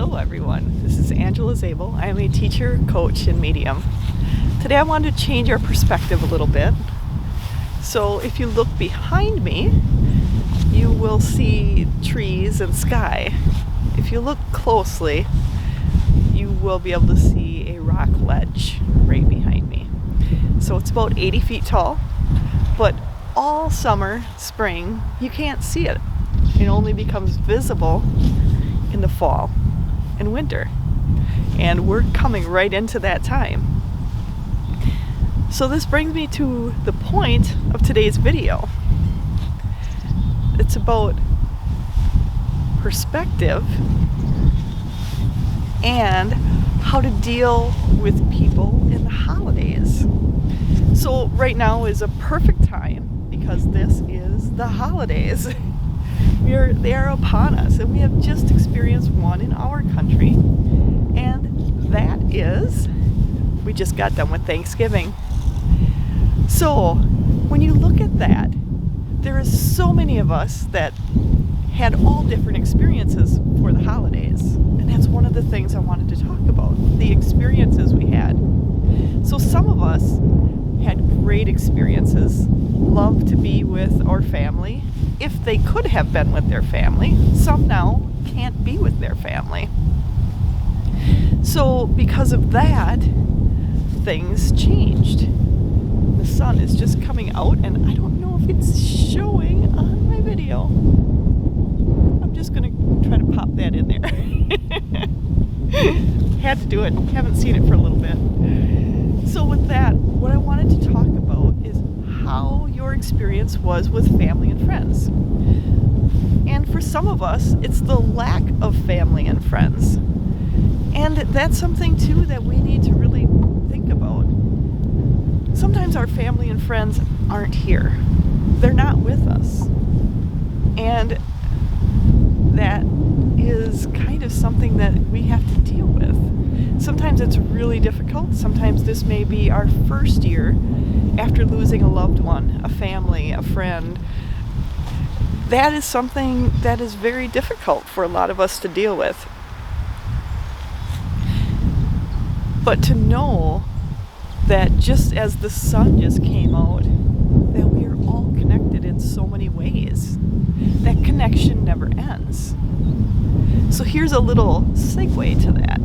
Hello everyone, this is Angela Zabel. I am a teacher, coach, and medium. Today I wanted to change our perspective a little bit. So if you look behind me, you will see trees and sky. If you look closely, you will be able to see a rock ledge right behind me. So it's about 80 feet tall, but all summer, spring, you can't see it. It only becomes visible in the fall and winter. And we're coming right into that time. So this brings me to the point of today's video. It's about perspective and how to deal with people in the holidays. So right now is a perfect time because this is the holidays. They are upon us, and we have just experienced one in our country, and that is, we just got done with Thanksgiving. So when you look at that, there is so many of us that had all different experiences for the holidays, and that's one of the things I wanted to talk about, the experiences we had. So some of us had great experiences, loved to be with our family, if they could have been with their family. Some now can't be with their family. So because of that, things changed. The sun is just coming out, and I don't know if it's showing on my video. I'm just going to try to pop that in there. Had to do it. Haven't seen it for a little bit. So with that, what I wanted to talk about is how your experience was with family and friends. And for some of us, it's the lack of family and friends. And that's something too that we need to really think about. Sometimes our family and friends aren't here. They're not with us. And that is kind of something that we have to deal with. Sometimes it's really difficult. Sometimes this may be our first year after losing a loved one, a family, a friend. That is something that is very difficult for a lot of us to deal with. But to know that just as the sun just came out, that we are all connected in so many ways. That connection never ends. So here's a little segue to that.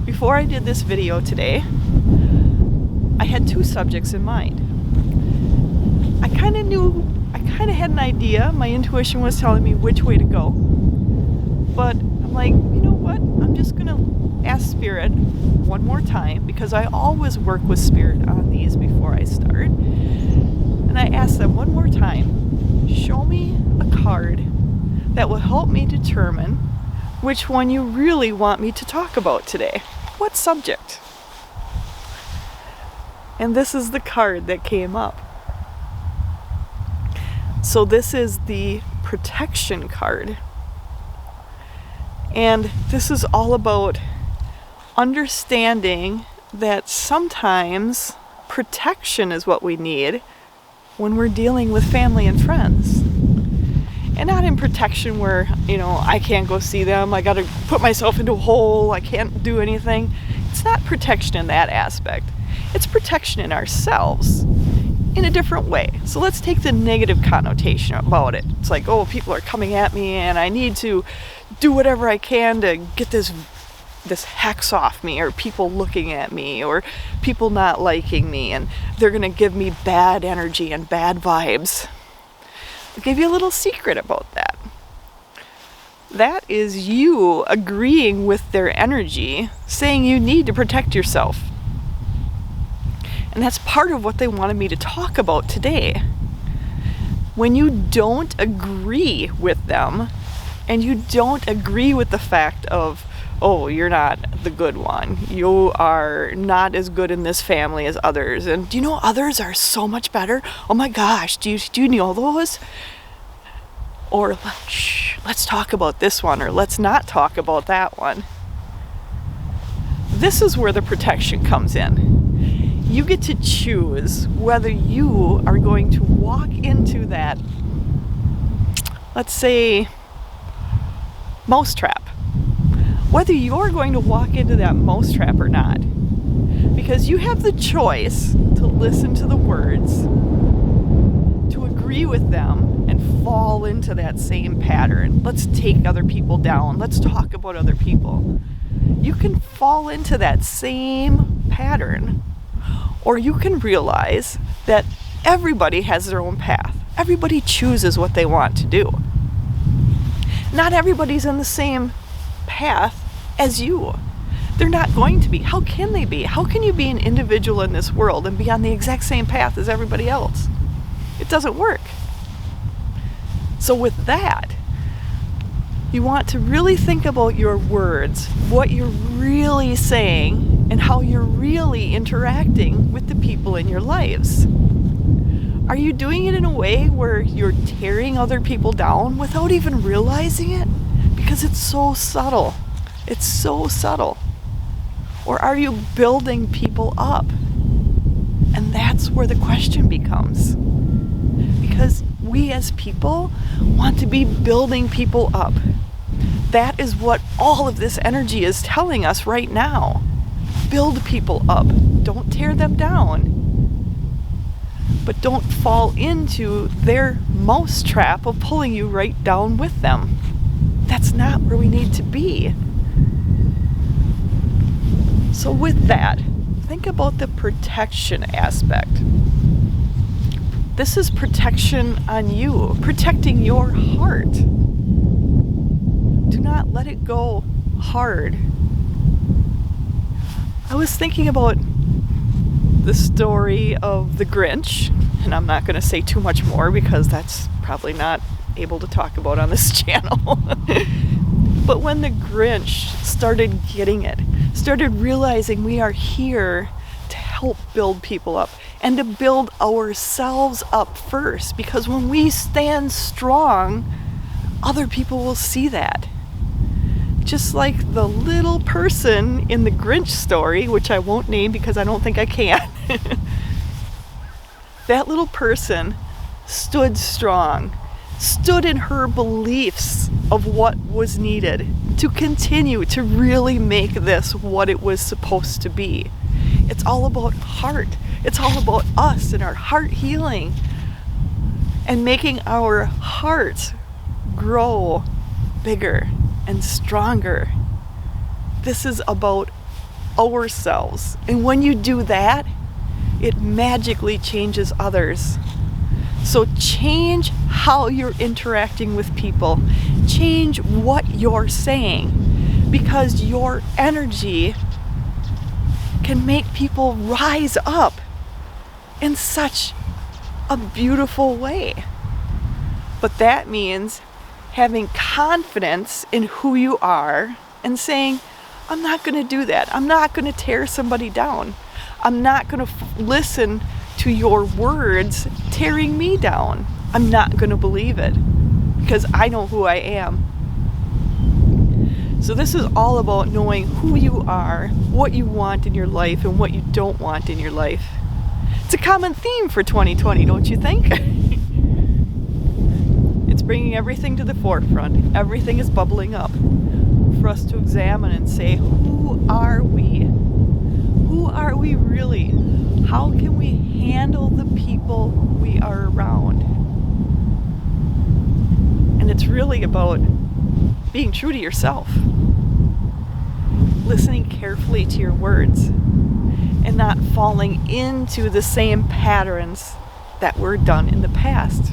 Before I did this video today, I had two subjects in mind. I kind of had an idea. My intuition was telling me which way to go. But I'm like, you know what? I'm just going to ask Spirit one more time, because I always work with Spirit on these before I start. And I asked them one more time, show me a card that will help me determine which one you really want me to talk about today. What subject? And this is the card that came up. So this is the protection card. And this is all about understanding that sometimes protection is what we need when we're dealing with family and friends. And not in protection where, I can't go see them, I gotta put myself into a hole, I can't do anything. It's not protection in that aspect. It's protection in ourselves in a different way. So let's take the negative connotation about it. It's like, oh, people are coming at me and I need to do whatever I can to get this hex off me, or people looking at me, or people not liking me, and they're gonna give me bad energy and bad vibes. I'll give you a little secret about that. That is you agreeing with their energy, saying you need to protect yourself. And that's part of what they wanted me to talk about today. When you don't agree with them, and you don't agree with the fact of, oh, you're not the good one, you are not as good in this family as others, and do you know others are so much better? Oh my gosh, do you know those? Or let's talk about this one, or let's not talk about that one. This is where the protection comes in. You get to choose whether you are going to walk into that, let's say, mousetrap. whether you're going to walk into that mousetrap or not. Because you have the choice to listen to the words, to agree with them, and fall into that same pattern. Let's take other people down. Let's talk about other people. You can fall into that same pattern. Or you can realize that everybody has their own path. Everybody chooses what they want to do. Not everybody's in the same path as you. They're not going to be. How can they be? How can you be an individual in this world and be on the exact same path as everybody else? It doesn't work. So with that, you want to really think about your words, what you're really saying, and how you're really interacting with the people in your lives. Are you doing it in a way where you're tearing other people down without even realizing it? Because it's so subtle. It's so subtle. Or are you building people up? And that's where the question becomes. Because we as people want to be building people up. That is what all of this energy is telling us right now. Build people up. Don't tear them down. But don't fall into their mousetrap of pulling you right down with them. That's not where we need to be. So with that, think about the protection aspect. This is protection on you, protecting your heart. Do not let it go hard. I was thinking about the story of the Grinch, and I'm not going to say too much more because that's probably not able to talk about on this channel. But when the Grinch started getting it, started realizing we are here to help build people up and to build ourselves up first, because when we stand strong, other people will see that. Just like the little person in the Grinch story, which I won't name because I don't think I can. That little person stood strong, stood in her beliefs of what was needed to continue to really make this what it was supposed to be. It's all about heart. It's all about us and our heart healing and making our hearts grow bigger and stronger. This is about ourselves. And when you do that, it magically changes others. So change how you're interacting with people. Change what you're saying, because your energy can make people rise up in such a beautiful way. But that means having confidence in who you are and saying, I'm not going to do that. I'm not going to tear somebody down. I'm not going to listen to your words tearing me down. I'm not going to believe it because I know who I am. So this is all about knowing who you are, what you want in your life, and what you don't want in your life. It's a common theme for 2020, don't you think? It's bringing everything to the forefront. Everything is bubbling up for us to examine and say, who are we? Who are we really? How can we handle the people we are around? And it's really about being true to yourself, listening carefully to your words, and not falling into the same patterns that were done in the past.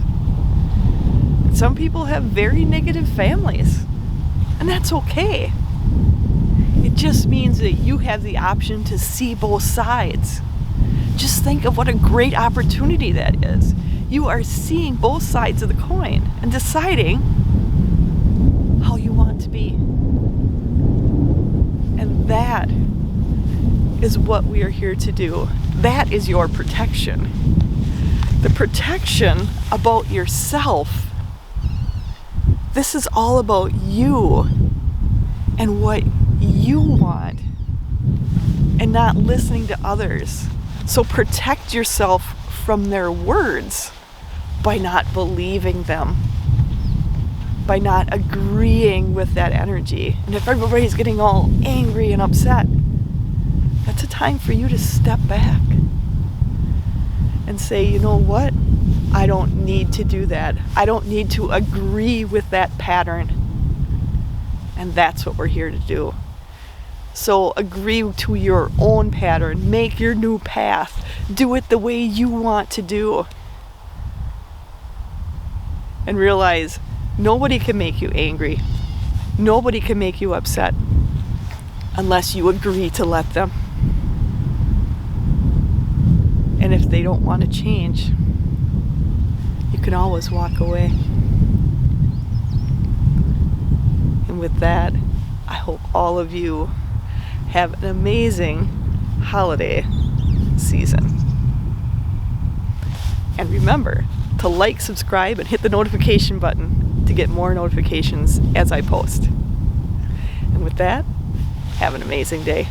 And some people have very negative families, and that's okay. It just means that you have the option to see both sides. Just think of what a great opportunity that is. You are seeing both sides of the coin and deciding how you want to be. And that is what we are here to do. That is your protection. The protection about yourself. This is all about you and what you want and not listening to others. So protect yourself from their words by not believing them. by not agreeing with that energy. And if everybody's getting all angry and upset, that's a time for you to step back and say, you know what? I don't need to do that. I don't need to agree with that pattern. And that's what we're here to do. So agree to your own pattern. Make your new path. Do it the way you want to do. And realize nobody can make you angry. Nobody can make you upset unless you agree to let them. And if they don't want to change, you can always walk away. And with that, I hope all of you have an amazing holiday season. And remember to like, subscribe, and hit the notification button to get more notifications as I post. And with that, have an amazing day.